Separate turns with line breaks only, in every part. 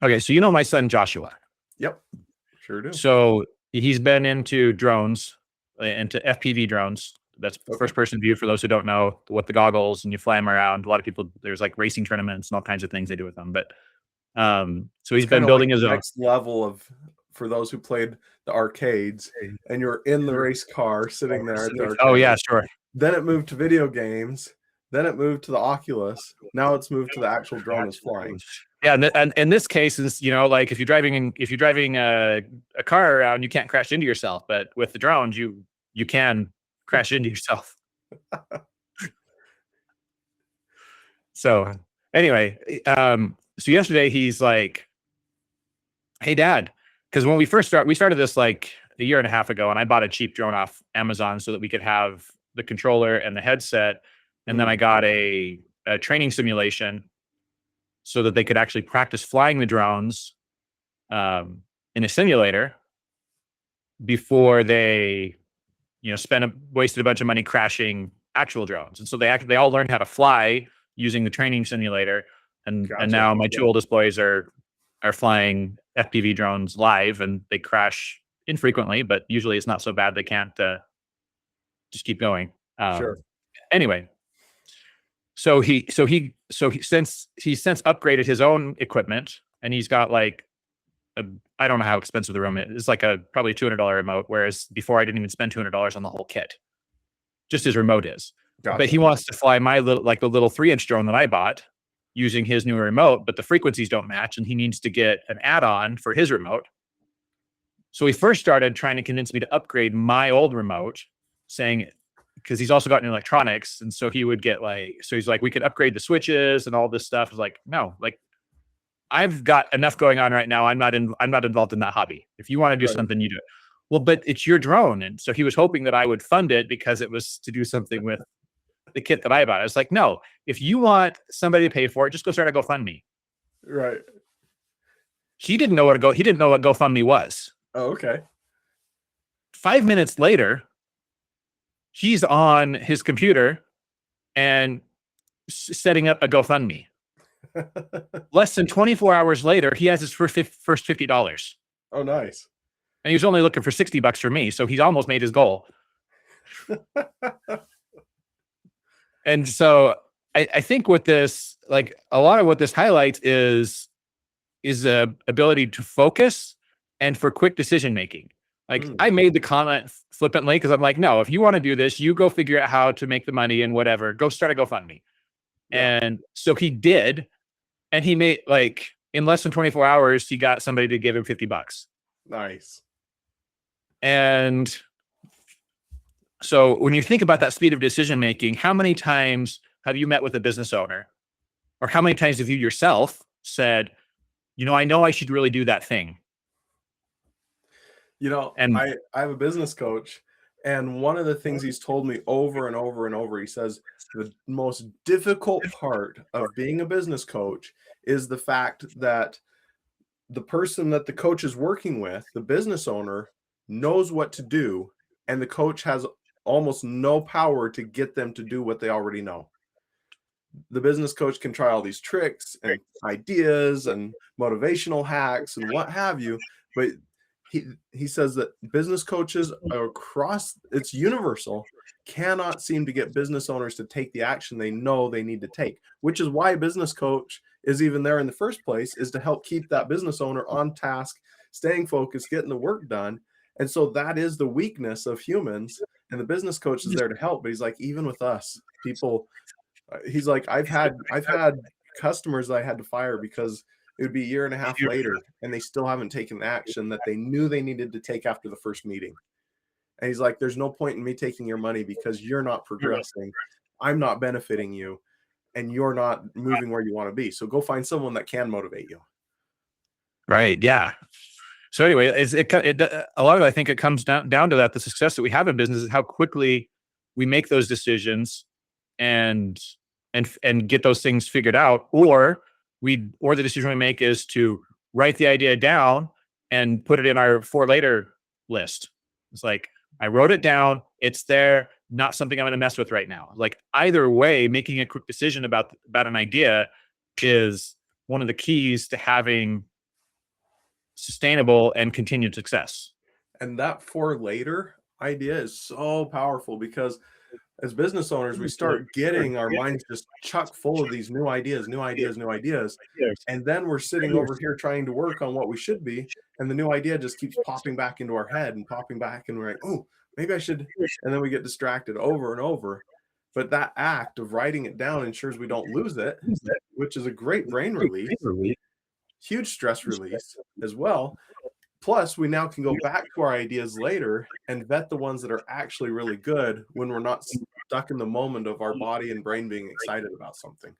Okay, so you know my son Joshua.
Yep, sure do.
So he's been into drones, into FPV drones. That's first person view for those who don't know, with the goggles, and you fly them around. A lot of people, there's like racing tournaments and all kinds of things they do with them. But so he's been building his own.
Next level of, for those who played the arcades and you're in the race car sitting there at the arcade.
Oh yeah, sure.
Then it moved to video games. Then it moved to the Oculus. Now it's moved to the actual drone is flying.
Yeah, and in this case is, you know, like if you're driving a car around, you can't crash into yourself, but with the drones, you can crash into yourself. So anyway, so yesterday he's like, "Hey, Dad," because when we started this like a year and a half ago, and I bought a cheap drone off Amazon so that we could have the controller and the headset, and then I got a training simulation so that they could actually practice flying the drones in a simulator before they, you know, wasted a bunch of money crashing actual drones. And so they all learned how to fly using the training simulator. And now my two oldest boys are flying FPV drones live, and they crash infrequently, but usually it's not so bad they can't just keep going.
Sure.
Anyway, so he since upgraded his own equipment, and he's got like I don't know how expensive the remote is. It's like probably $200 remote, whereas before I didn't even spend $200 on the whole kit. Just his remote is. Gotcha. But he wants to fly my the little 3-inch drone that I bought using his new remote, but the frequencies don't match, and he needs to get an add-on for his remote. So he first started trying to convince me to upgrade my old remote, saying, because he's also got new electronics, and so he would get so he's like, we could upgrade the switches and all this stuff. I was like, no, like I've got enough going on right now. I'm not involved in that hobby. If you want to do something, you do it. Well, but it's your drone, and so he was hoping that I would fund it because it was to do something with the kit that I bought. I was like, no, if you want somebody to pay for it, just go start a GoFundMe.
Right.
He didn't know what GoFundMe was.
Oh, okay.
5 minutes later, he's on his computer and setting up a GoFundMe. Less than 24 hours later, he has his first $50.
Oh, nice.
And he was only looking for $60 for me, so he's almost made his goal. And so I think what this, like a lot of what this highlights is the ability to focus and for quick decision making. Like I made the comment flippantly because I'm like, no, if you want to do this, you go figure out how to make the money and whatever, go start a GoFundMe. Yeah. And so he did, and he made in less than 24 hours, he got somebody to give him $50.
Nice.
And so when you think about that speed of decision making, how many times have you met with a business owner, or how many times have you yourself said, you know I should really do that thing?
You know, and I have a business coach, and one of the things he's told me over and over and over, he says the most difficult part of being a business coach is the fact that the person that the coach is working with, the business owner, knows what to do, and the coach has almost no power to get them to do what they already know. The business coach can try all these tricks and ideas and motivational hacks and what have you, but he says that business coaches across, it's universal, cannot seem to get business owners to take the action they know they need to take, which is why a business coach is even there in the first place, is to help keep that business owner on task, staying focused, getting the work done. And so that is the weakness of humans, and the business coach is there to help. But he's like, even with us, people, he's like, I've had customers that I had to fire because it would be a year and a half later and they still haven't taken the action that they knew they needed to take after the first meeting. And he's like, there's no point in me taking your money because you're not progressing. I'm not benefiting you, and you're not moving where you want to be. So go find someone that can motivate you.
Right. Yeah. So anyway, a lot of it, I think it comes down to that. The success that we have in business is how quickly we make those decisions and get those things figured out, or the decision we make is to write the idea down and put it in our for later list. It's like, I wrote it down, it's there, not something I'm going to mess with right now. Like either way, making a quick decision about an idea is one of the keys to having sustainable and continued success.
And that for later idea is so powerful, because as business owners, we start getting our minds just chock full of these new ideas. And then we're sitting over here trying to work on what we should be. And the new idea just keeps popping back into our head and popping back. And we're like, oh, maybe I should. And then we get distracted over and over. But that act of writing it down ensures we don't lose it, which is a great brain release, huge stress release as well. Plus, we now can go back to our ideas later and vet the ones that are actually really good when we're not stuck in the moment of our body and brain being excited about something.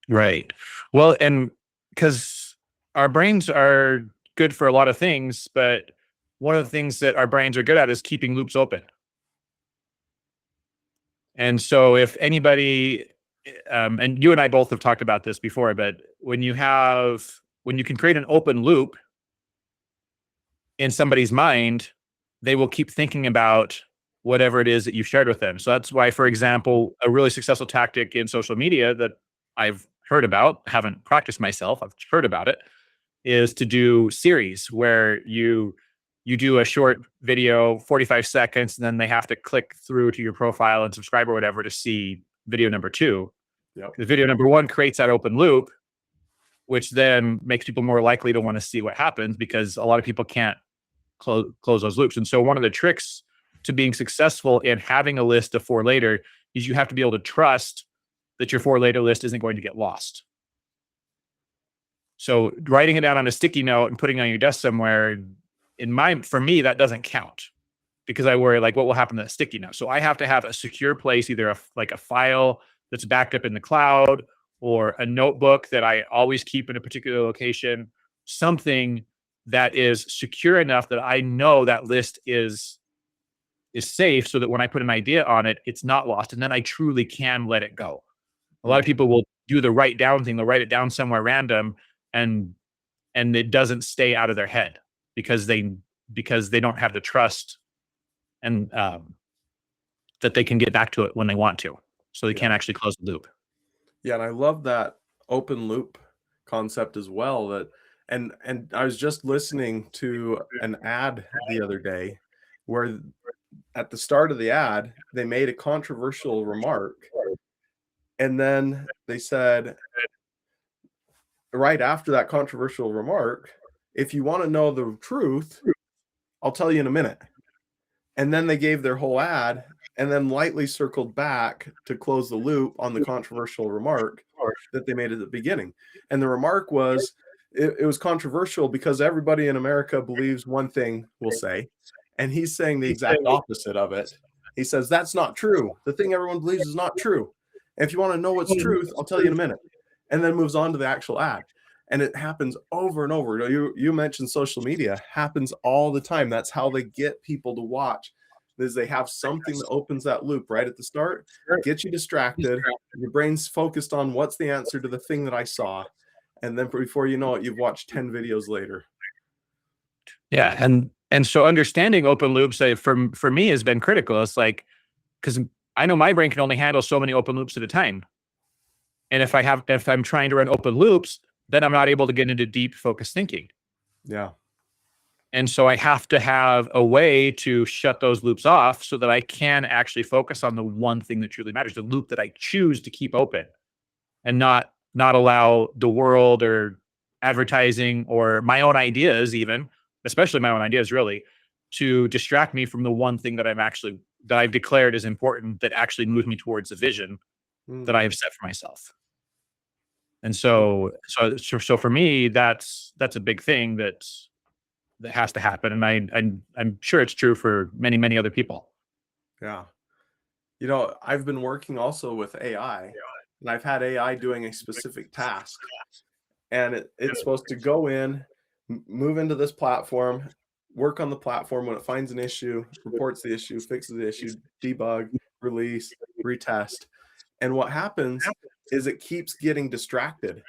Right. Well, and because our brains are good for a lot of things, but one of the things that our brains are good at is keeping loops open. And so if anybody, and you and I both have talked about this before, but when you can create an open loop in somebody's mind, they will keep thinking about whatever it is that you've shared with them. So that's why, for example, a really successful tactic in social media that I've heard about, haven't practiced myself, I've heard about it, is to do series where you do a short video, 45 seconds, and then they have to click through to your profile and subscribe or whatever to see video number 2.
Yep.
The video number 1 creates that open loop, which then makes people more likely to want to see what happens, because a lot of people can't close those loops. And so one of the tricks to being successful in having a list of for later is you have to be able to trust that your for later list isn't going to get lost. So writing it down on a sticky note and putting it on your desk somewhere, for me, that doesn't count, because I worry like what will happen to that sticky note. So I have to have a secure place, either a file that's backed up in the cloud, or a notebook that I always keep in a particular location, something that is secure enough that I know that list is safe, so that when I put an idea on it, it's not lost. And then I truly can let it go. A lot of people will do the write down thing. They'll write it down somewhere random, and it doesn't stay out of their head because they don't have the trust and that they can get back to it when they want to. So they can't actually close the loop.
Yeah, and I love that open loop concept as well. That and I was just listening to an ad the other day where at the start of the ad, they made a controversial remark. And then they said, right after that controversial remark, if you want to know the truth, I'll tell you in a minute. And then they gave their whole ad and then lightly circled back to close the loop on the controversial remark that they made at the beginning. And the remark was, it was controversial because everybody in America believes one thing, we'll say, and he's saying the exact opposite of it. He says, that's not true. The thing everyone believes is not true. If you want to know what's truth, I'll tell you in a minute. And then moves on to the actual ad. And it happens over and over. You mentioned social media, happens all the time. That's how they get people to watch, is they have something that opens that loop right at the start, gets you distracted. Your brain's focused on what's the answer to the thing that I saw. And then before you know it, you've watched 10 videos later.
Yeah. And so understanding open loops for me has been critical. It's like, because I know my brain can only handle so many open loops at a time. And if I'm trying to run open loops, then I'm not able to get into deep focused thinking.
Yeah.
And so I have to have a way to shut those loops off so that I can actually focus on the one thing that truly matters, the loop that I choose to keep open, and not allow the world or advertising or my own ideas, even, especially my own ideas, really, to distract me from the one thing that I've declared is important, that actually moves me towards the vision that I have set for myself. And so for me, that's a big thing that has to happen. And I'm sure it's true for many, many other people.
Yeah. I've been working also with AI, and I've had AI doing a specific task, and it's supposed to go in, move into this platform, work on the platform. When it finds an issue, reports the issue, fixes the issue, debug, release, retest. And what happens is it keeps getting distracted.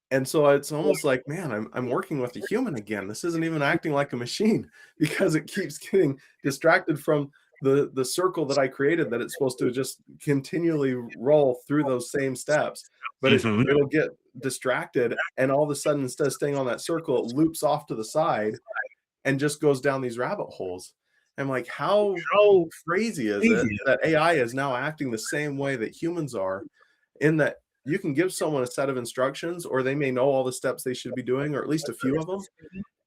And so it's almost like, man, I'm working with a human again. This isn't even acting like a machine, because it keeps getting distracted from the circle that I created, that it's supposed to just continually roll through those same steps. But it'll get distracted, and all of a sudden, instead of staying on that circle, it loops off to the side and just goes down these rabbit holes. I'm like, how crazy is it that AI is now acting the same way that humans are, in that you can give someone a set of instructions, or they may know all the steps they should be doing, or at least a few of them,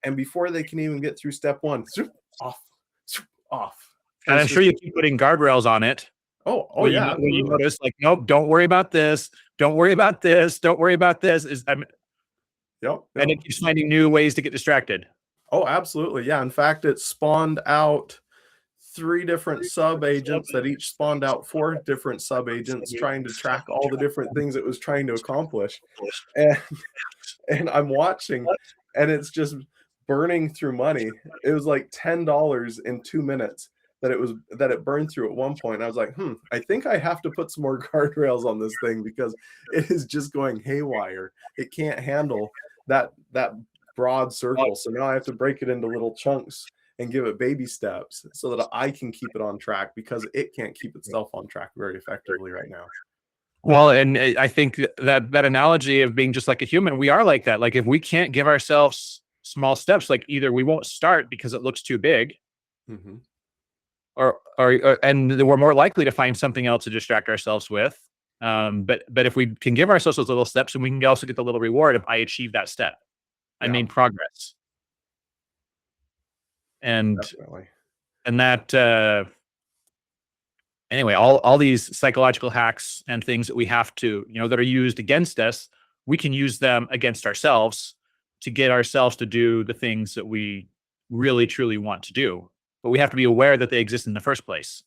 and before they can even get through step one, off.
And I'm sure you keep putting guardrails on it.
Oh
when
yeah.
When you notice, like, nope, don't worry about this. Don't worry about this. Don't worry about this.
Yep.
And it keeps finding new ways to get distracted.
Oh, absolutely. Yeah. In fact, it spawned out 3 different sub agents that each spawned out 4 different sub agents trying to track all the different things it was trying to accomplish. And I'm watching, and it's just burning through money. It was like $10 in 2 minutes that it burned through at one point. I was like, I think I have to put some more guardrails on this thing, because it is just going haywire. It can't handle that broad circle. So now I have to break it into little chunks and give it baby steps so that I can keep it on track, because it can't keep itself on track very effectively right now.
Well, and I think that analogy of being just like a human, we are like that. Like, if we can't give ourselves small steps, like, either we won't start because it looks too big, or and we're more likely to find something else to distract ourselves with. But if we can give ourselves those little steps, and we can also get the little reward if I achieve that step, I made progress. And
definitely.
And that anyway, all these psychological hacks and things that we have to, that are used against us, we can use them against ourselves to get ourselves to do the things that we really truly want to do. But we have to be aware that they exist in the first place.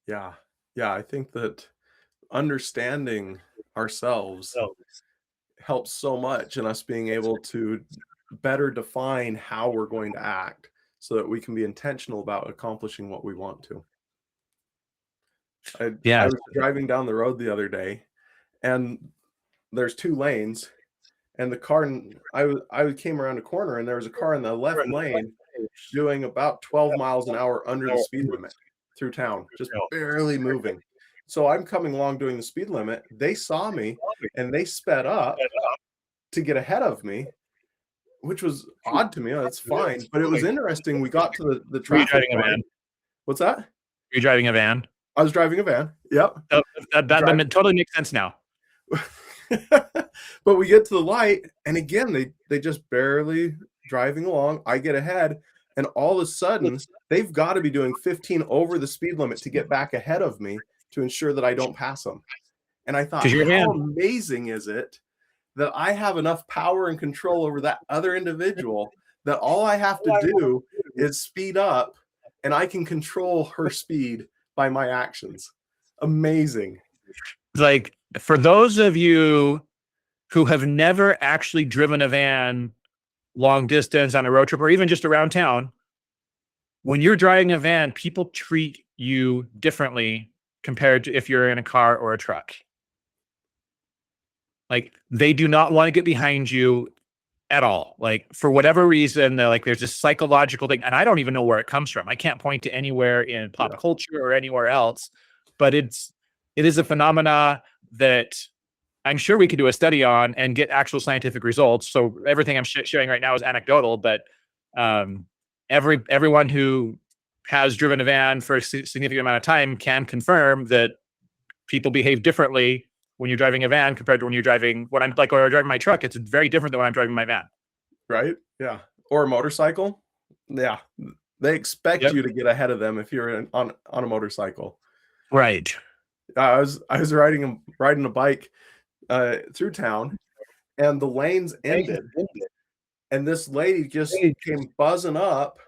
Yeah. I think that understanding ourselves helps so much in us being able to better define how we're going to act, so that we can be intentional about accomplishing what we want to. I was driving down the road the other day, and there's 2 lanes, and the car, I came around a corner, and there was a car in the left lane doing about 12 miles an hour under the speed limit through town, just barely moving. So I'm coming along doing the speed limit. They saw me, and they sped up to get ahead of me, which was odd to me. That's fine, but it was interesting. We got to the traffic.
Were you driving a van?
What's that?
Were you driving a van?
I was driving a van. Yep.
That totally makes sense now.
But we get to the light, and again, they just barely driving along. I get ahead, and all of a sudden, they've got to be doing 15 over the speed limit to get back ahead of me, to ensure that I don't pass them. And I thought, how amazing is it that I have enough power and control over that other individual, that all I have to do is speed up, and I can control her speed by my actions. Amazing.
Like, for those of you who have never actually driven a van long distance on a road trip, or even just around town, when you're driving a van, people treat you differently compared to if you're in a car or a truck. Like, they do not want to get behind you at all. Like, for whatever reason, they're like, there's this psychological thing, and I don't even know where it comes from. I can't point to anywhere in pop culture or anywhere else, but it is a phenomena that I'm sure we could do a study on and get actual scientific results. So everything I'm sharing right now is anecdotal, but everyone who has driven a van for a significant amount of time can confirm that people behave differently when you're driving a van compared to when you're driving, when I'm driving my truck. It's very different than when I'm driving my van.
Right. Yeah. Or a motorcycle. Yeah. They expect you to get ahead of them if you're on a motorcycle.
Right.
I was riding a bike through town, and the lanes ended, and this lady just came buzzing up,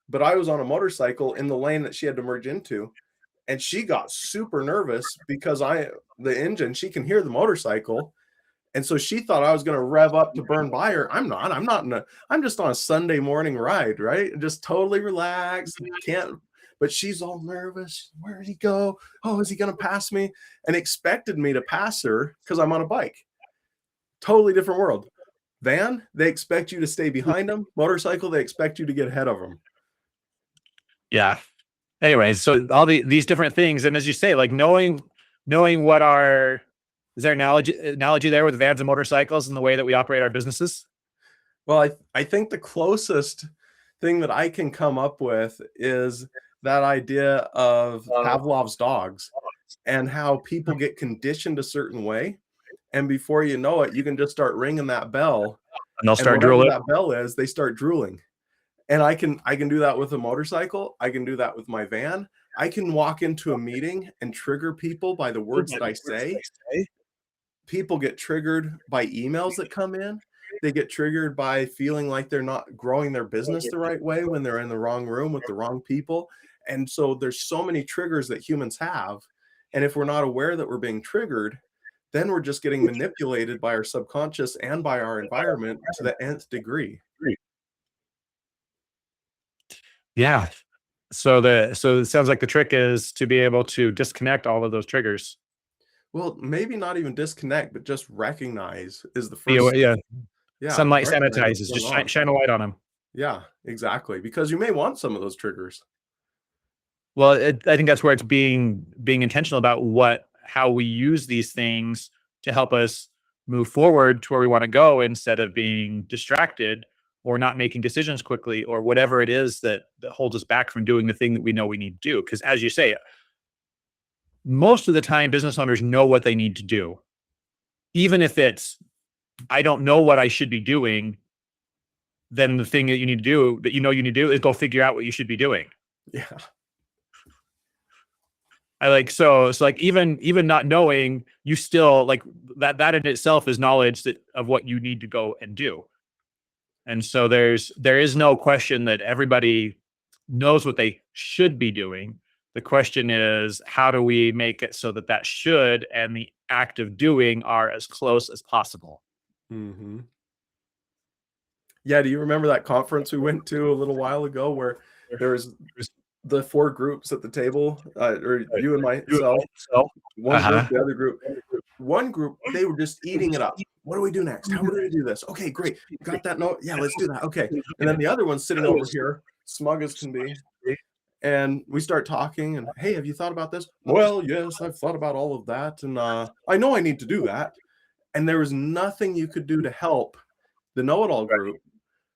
but I was on a motorcycle in the lane that she had to merge into. And she got super nervous because the engine, she can hear the motorcycle. And so she thought I was going to rev up to burn by her. I'm just on a Sunday morning ride, right? Just totally relaxed. But she's all nervous. Where did he go? Oh, is he going to pass me? And expected me to pass her because I'm on a bike. Totally different world. Van, they expect you to stay behind them. Motorcycle, they expect you to get ahead of them.
Yeah. Anyways, so all these different things, and as you say, like knowing what our Is there analogy there with vans and motorcycles and the way that we operate our businesses?
Well, I think the closest thing that I can come up with is that idea of Pavlov's dogs and how people get conditioned a certain way. And before you know it, you can just start ringing that bell.
And they'll
And
start
whatever
drooling.
that bell is, they start drooling. And I can do that with a motorcycle. I can do that with my van. I can walk into a meeting and trigger people by the words that I say. People get triggered by emails that come in. They get triggered by feeling like they're not growing their business the right way when they're in the wrong room with the wrong people. And so there's so many triggers that humans have. And if we're not aware that we're being triggered, then we're just getting manipulated by our subconscious and by our environment to the nth degree.
Yeah. So it sounds like the trick is to be able to disconnect all of those triggers.
Well, maybe not even disconnect, but just recognize is the
Yeah,
first.
yeah.
Yeah,
Sunlight
recognize what's
sanitizes.
going
Just
on.
shine a light on them.
Yeah, exactly. Because you may want some of those triggers.
Well, I think that's where it's being intentional about how we use these things to help us move forward to where we want to go instead of being distracted or not making decisions quickly or whatever it is that holds us back from doing the thing that we know we need to do. Because as you say, most of the time, business owners know what they need to do, even if it's I don't know what I should be doing. Then the thing that you need to do that you need to do is go figure out what you should be doing.
Yeah.
I like so like even not knowing, you still like that in itself is knowledge of what you need to go and do. And so there is no question that everybody knows what they should be doing. The question is, how do we make it so that should and the act of doing are as close as possible?
Mm-hmm. Yeah, do you remember that conference we went to a little while ago where there's the 4 groups at the table, or you and myself, one group, the other group. One group, they were just eating it up. What do we do next? How are we going to do this? Okay, great. Got that note? Yeah, let's do that. Okay. And then the other one's sitting over here, smug as can be. And we start talking and, hey, have you thought about this? Well, yes, I've thought about all of that. And I know I need to do that. And there was nothing you could do to help the know-it-all group.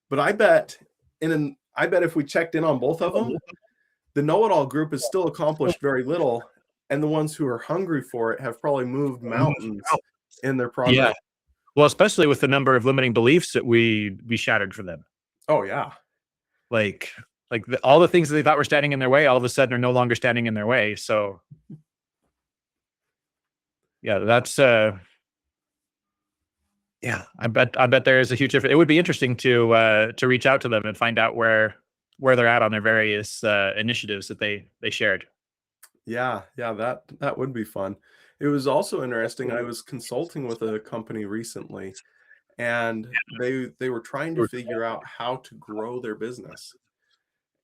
But I bet if we checked in on both of them, the know-it-all group has still accomplished very little, and the ones who are hungry for it have probably moved mountains in their progress.
Yeah. Well, especially with the number of limiting beliefs that we shattered for them.
Oh yeah.
Like all the things that they thought were standing in their way, all of a sudden are no longer standing in their way. So yeah, that's yeah, I bet there is a huge difference. It would be interesting to reach out to them and find out where they're at on their various initiatives that they shared.
Yeah, that would be fun. It was also interesting. I was consulting with a company recently, and they were trying to figure out how to grow their business.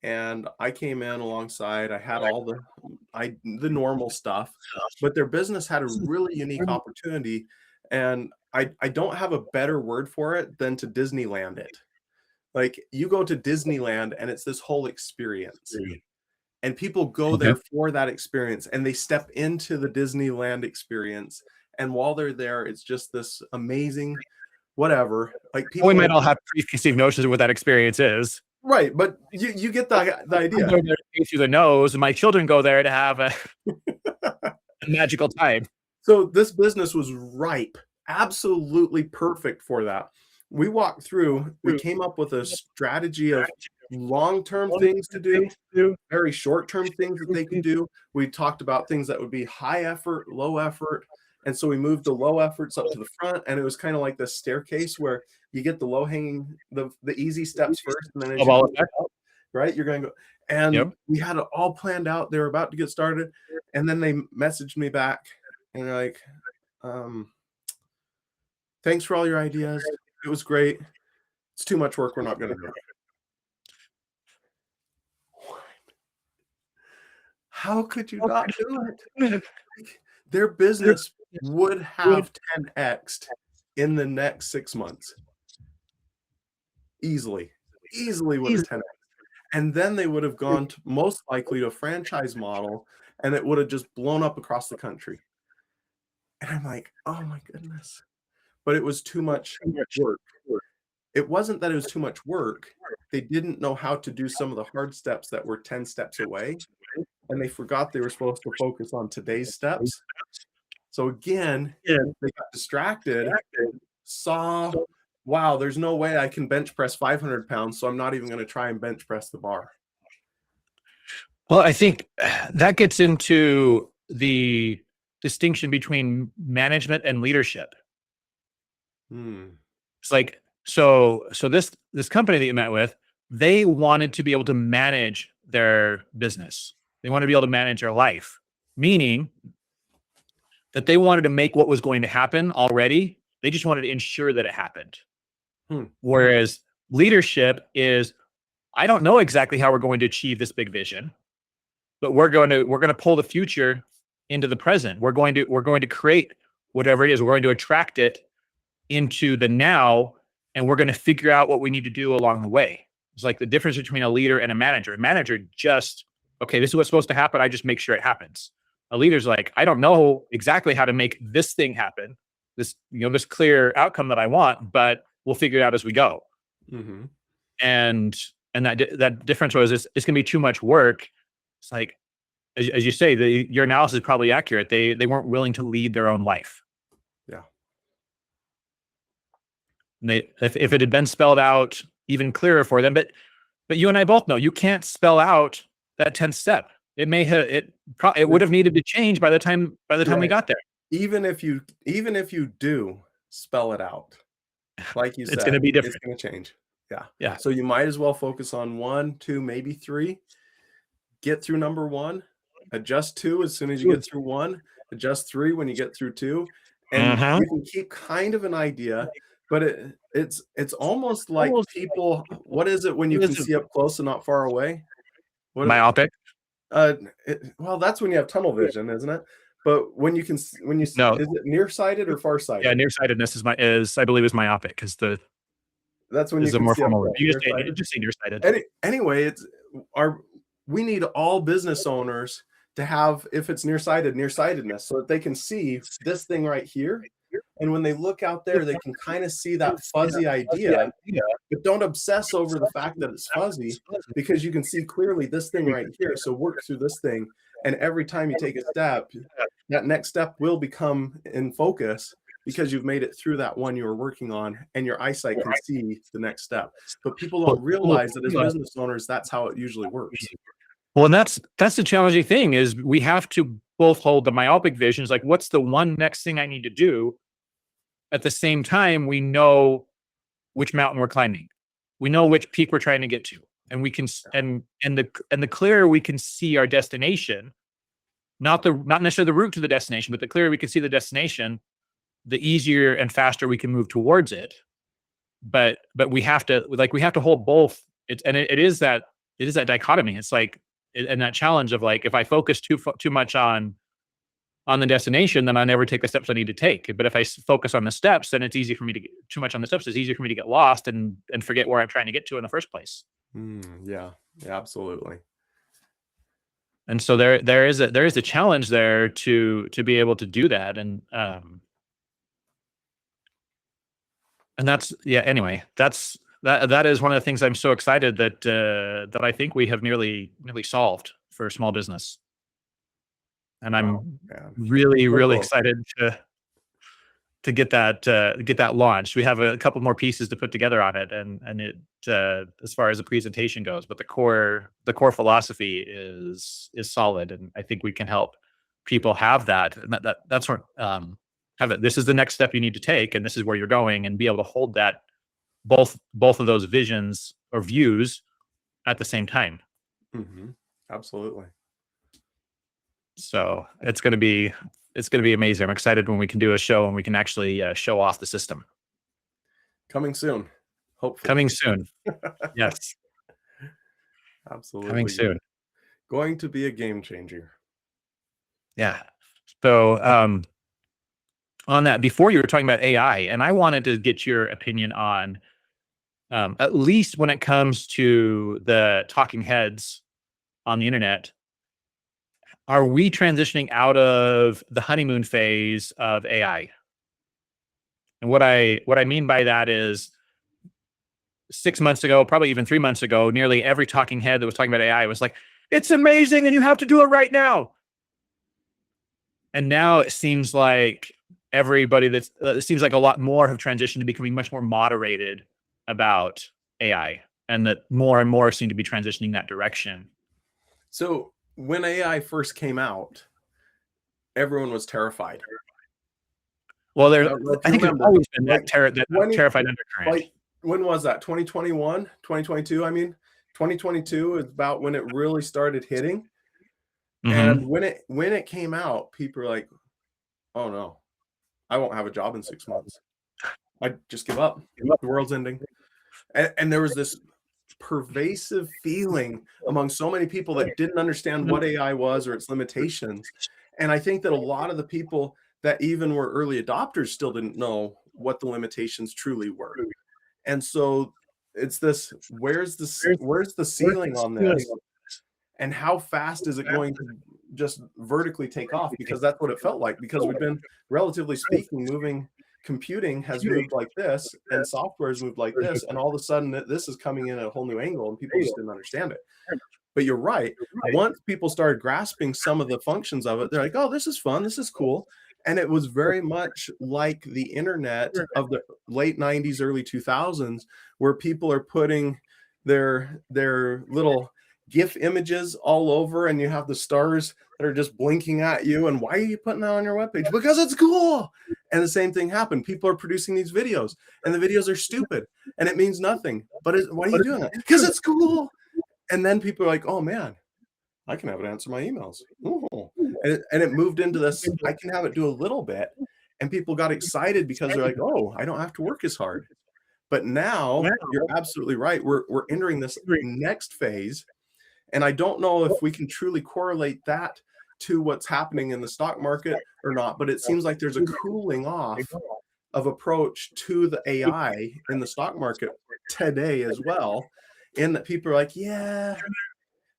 And I came in alongside. I had all the normal stuff, but their business had a really unique opportunity, and I don't have a better word for it than to Disneyland it. Like, you go to Disneyland and it's this whole experience. And people go there for that experience, and they step into the Disneyland experience. And while they're there, it's just this amazing whatever. Like, people
We might all have preconceived notions of what that experience is.
Right, but you get the idea.
I go there to pay through the nose, and my children go there to have a magical time.
So this business was ripe, absolutely perfect for that. We walked through, we came up with a strategy of long-term things to do, very short-term things that they could do. We talked about things that would be high effort, low effort. And so we moved the low efforts up to the front, and it was kind of like this staircase where you get the low-hanging, the easy steps first, and then as you go up, right, you're going to go. And we had it all planned out. They were about to get started, and then they messaged me back, and they're like, "Thanks for all your ideas. It was great. It's too much work. We're not going to do it." How could you not do it? Their business would have 10x'd in the next 6 months. Easily would have 10x. And then they would have gone to, most likely, to a franchise model, and it would have just blown up across the country. And I'm like, oh my goodness. But it was too much work. It wasn't that it was too much work. They didn't know how to do some of the hard steps that were 10 steps away, and they forgot they were supposed to focus on today's steps. So again, they got distracted, saw, wow, there's no way I can bench press 500 pounds, so I'm not even going to try and bench press the bar.
Well, I think that gets into the distinction between management and leadership. It's like, so this company that you met with, they wanted to be able to manage their business. They wanted to be able to manage their life, meaning that they wanted to make what was going to happen already. They just wanted to ensure that it happened. Whereas leadership is, I don't know exactly how we're going to achieve this big vision, but we're going to pull the future into the present. We're going to create whatever it is. We're going to attract it into the now, and we're going to figure out what we need to do along the way. It's like the difference between a leader and a manager. A manager just, okay, this is what's supposed to happen. I just make sure it happens. A leader's like, I don't know exactly how to make this thing happen, this clear outcome that I want, but we'll figure it out as we go. And that difference was, it's going to be too much work. It's like, as you say, your analysis is probably accurate. They weren't willing to lead their own life.
Yeah.
And if it had been spelled out even clearer for them, but you and I both know you can't spell out that 10th step. It would have needed to change by the time we got there.
Even if you do spell it out, like you said,
it's going to be different.
It's going to change.
Yeah.
So you might as well focus on 1, 2, maybe 3. Get through number 1, adjust 2 as soon as you get through 1, adjust 3 when you get through 2, and you can keep kind of an idea. But it's almost like people. What is it when you can see up close and not far away?
Myopic.
Well, that's when you have tunnel vision, isn't it? But when you
no,
is it nearsighted or farsighted?
Yeah, nearsightedness I believe is myopic, because
that's when you
can
see
more formal.
up
You just say nearsighted.
Anyway, we need all business owners to have, if it's nearsightedness, so that they can see this thing right here. And when they look out there, they can kind of see that fuzzy idea, but don't obsess over the fact that it's fuzzy, because you can see clearly this thing right here. So work through this thing. And every time you take a step, that next step will become in focus, because you've made it through that one you were working on, and your eyesight can see the next step. But people don't realize that as business owners, that's how it usually works.
Well, and that's the challenging thing, is we have to both hold the myopic visions, like what's the one next thing I need to do. At the same time, we know which mountain we're climbing. We know which peak we're trying to get to, and we can and the clearer we can see our destination, not necessarily the route to the destination, but the clearer we can see the destination, the easier and faster we can move towards it. But we have to hold both. It is that dichotomy. It's like, and that challenge of like, if I focus too much on the destination, then I never take the steps I need to take. But if I focus on the steps, then it's easy for me to get too much on the steps. It's easy for me to get lost and forget where I'm trying to get to in the first place.
Yeah, absolutely.
And so there is a challenge there to be able to do that. And that's, anyway, that is one of the things I'm so excited that I think we have nearly solved for small business. And I'm really excited to get that launched. We have a couple more pieces to put together on it, and it as far as the presentation goes, but the core philosophy is solid, and I think we can help people have that. And that's what have it. This is the next step you need to take, and this is where you're going, and be able to hold that both of those visions or views at the same time.
Absolutely.
So it's going to be amazing. I'm excited when we can do a show and we can actually show off the system.
Coming soon, hopefully.
Coming soon. Yes.
Absolutely.
Coming soon.
Going to be a game changer.
Yeah. So on that, before you were talking about AI, and I wanted to get your opinion on, at least when it comes to the talking heads on the internet, are we transitioning out of the honeymoon phase of AI? And what I mean by that is 6 months ago, probably even 3 months ago, nearly every talking head that was talking about AI was like, it's amazing and you have to do it right now. And now it seems like everybody it seems like a lot more have transitioned to becoming much more moderated about AI, and that more and more seem to be transitioning that direction.
So when AI first came out, everyone was terrified.
Well,
I
there,
don't know if
I
you
think there's
remember,
always been
like
that
20,
terrified undercurrent.
like when was that? 2021, 2022? I mean, 2022 is about when it really started hitting. And
Mm-hmm.
when it came out, people were like, "Oh no, I won't have a job in 6 months. I just give up. The world's ending." And there was this pervasive feeling among so many people that didn't understand what AI was or its limitations. And I think that a lot of the people that even were early adopters still didn't know what the limitations truly were. And so it's this, where's the ceiling on this? And how fast is it going to just vertically take off? Because that's what it felt like, because we've been, relatively speaking, computing has moved like this and software has moved like this, and all of a sudden this is coming in at a whole new angle and people just didn't understand it. But you're right, once people started grasping some of the functions of it, they're like, oh, this is fun, this is cool. And it was very much like the internet of the late 90s, early 2000s, where people are putting their little GIF images all over, and you have the stars that are just blinking at you. And why are you putting that on your webpage? Because it's cool. And the same thing happened. People are producing these videos, and the videos are stupid, and it means nothing. But why are you doing that? Because it's cool. And then people are like, oh man, I can have it answer my emails. Ooh. And it moved into this, I can have it do a little bit. And people got excited because they're like, oh, I don't have to work as hard. But now you're absolutely right. We're entering this next phase. And I don't know if we can truly correlate that to what's happening in the stock market or not, but it seems like there's a cooling off of approach to the AI in the stock market today as well, in that people are like, yeah,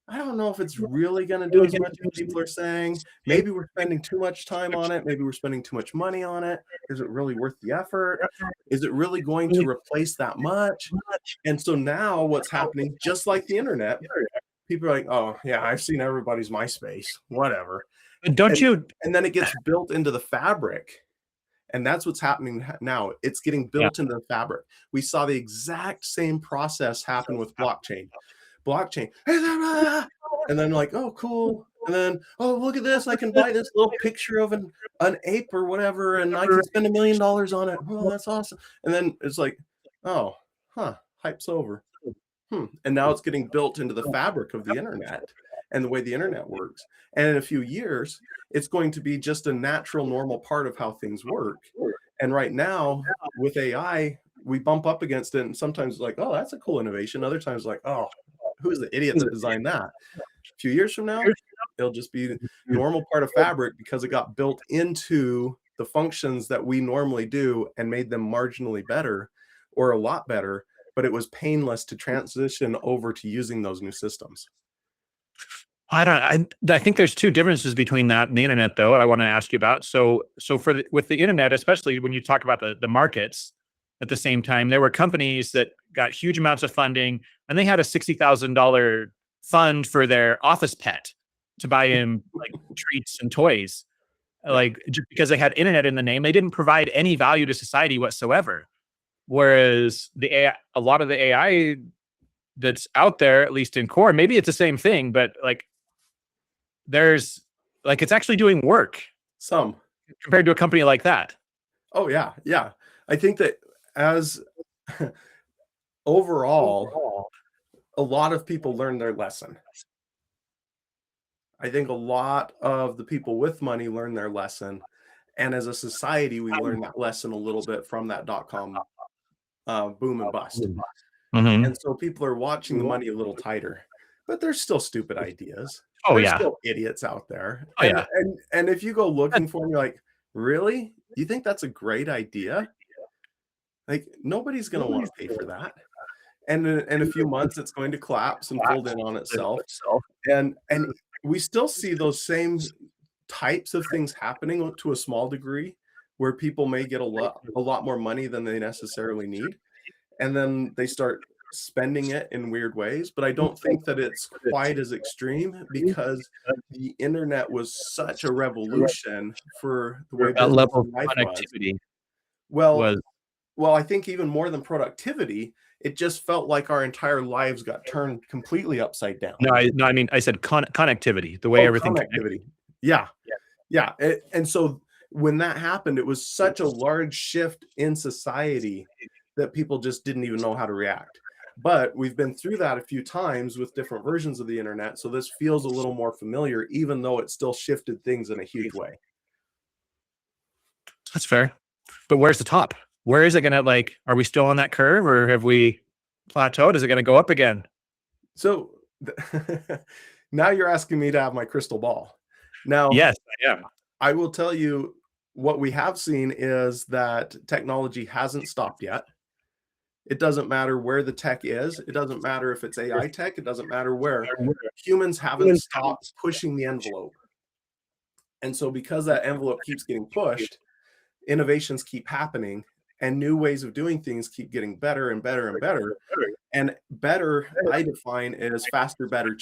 I don't know if it's really going to do as much as people are saying. Maybe we're spending too much time on it. Maybe we're spending too much money on it. Is it really worth the effort? Is it really going to replace that much? And so now what's happening, just like the internet, people are like, oh yeah, I've seen everybody's MySpace, whatever.
Don't you?
And then it gets built into the fabric. And that's what's happening now. It's getting built into the fabric. We saw the exact same process happen with blockchain. And then like, oh, cool. And then, oh, look at this. I can buy this little picture of an ape or whatever, and I can spend $1 million on it. Oh, that's awesome. And then it's like, oh, hype's over. And now it's getting built into the fabric of the internet and the way the internet works. And in a few years, it's going to be just a natural, normal part of how things work. And right now, with AI, we bump up against it, and sometimes it's like, oh, that's a cool innovation. Other times, like, oh, who's the idiot that designed that? A few years from now, it'll just be the normal part of fabric because it got built into the functions that we normally do and made them marginally better or a lot better, but it was painless to transition over to using those new systems.
I think there's two differences between that and the internet, though. I want to ask you about. So with the internet, especially when you talk about the markets, at the same time, there were companies that got huge amounts of funding, and they had a $60,000 fund for their office pet to buy him like treats and toys. Like, just because they had internet in the name, they didn't provide any value to society whatsoever. Whereas a lot of the AI that's out there, at least in core, maybe it's the same thing, but like there's like, it's actually doing work
Some
compared to a company like that.
Oh yeah. I think that as overall, a lot of people learn their lesson. I think a lot of the people with money learn their lesson. And as a society, we learn that lesson a little bit from that .com boom and bust.
Mm-hmm.
And so people are watching the money a little tighter, but there's still stupid ideas.
Oh,
There's
yeah.
still idiots out there.
Oh, yeah.
And if you go looking for them, you're like, really? You think that's a great idea? Like, nobody's going to want to pay for that. And in a few months, it's going to collapse and fold in on itself. And we still see those same types of things happening to a small degree, where people may get a lot more money than they necessarily need, and then they start spending it in weird ways. But I don't think that it's quite as extreme, because the internet was such a revolution for the way
That
business
level of
and life was.
connectivity
Well,
was
well, I think even more than productivity, it just felt like our entire lives got turned completely upside down.
no, I mean, I said connectivity, the way
Oh,
everything
connectivity. Yeah. Yeah. And so when that happened, it was such a large shift in society that people just didn't even know how to react. But we've been through that a few times with different versions of the internet. So this feels a little more familiar, even though it still shifted things in a huge way.
That's fair. But where's the top? Where is it going to, like, are we still on that curve, or have we plateaued? Is it going to go up again?
So now you're asking me to have my crystal ball. Now,
Yes, I am.
I will tell you what we have seen is that technology hasn't stopped yet. It doesn't matter where the tech is. It doesn't matter if it's AI tech. It doesn't matter where. Humans haven't stopped pushing the envelope. And so because that envelope keeps getting pushed, innovations keep happening, and new ways of doing things keep getting better and better and better. And better, I define as faster, better,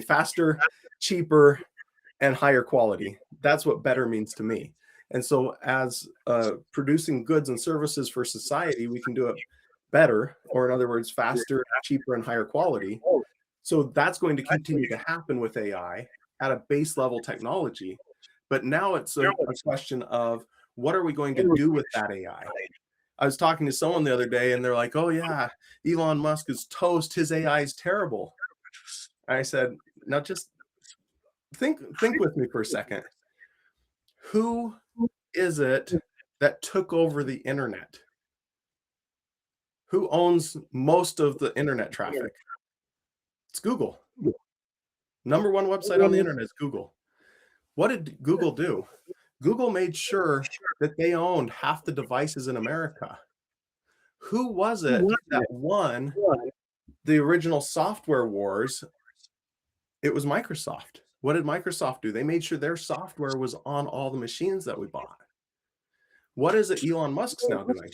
faster, cheaper, and higher quality. That's what better means to me. And so as producing goods and services for society, we can do it better, or in other words, faster, cheaper, and higher quality. So that's going to continue to happen with AI at a base level technology. But now it's a question of, what are we going to do with that AI? I was talking to someone the other day, and they're like, oh yeah, Elon Musk is toast. His AI is terrible. And I said, now just think with me for a second. Who is it that took over the internet? Who owns most of the internet traffic? It's Google. Number one website on the internet is Google. What did Google do? Google made sure that they owned half the devices in America. Who was it that won the original software wars? It was Microsoft. What did Microsoft do? They made sure their software was on all the machines that we bought. What is it Elon Musk's now doing?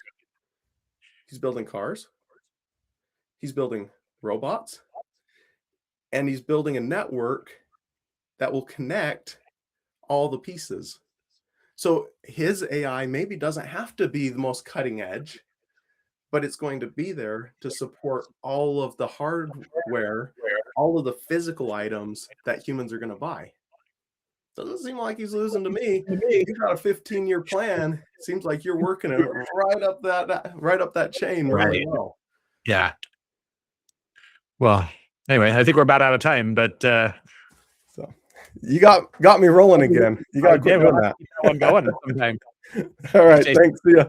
He's building cars. He's building robots. And he's building a network that will connect all the pieces. So his AI maybe doesn't have to be the most cutting edge, but it's going to be there to support all of the hardware, all of the physical items that humans are going to buy. Doesn't seem like he's losing to me. You've got a 15-year plan. Seems like you're working it right up that chain really well.
Yeah. Well, anyway, I think we're about out of time, but
so you got me rolling again. You got to quit doing that.
I'm going sometime.
All right. Thanks. See ya.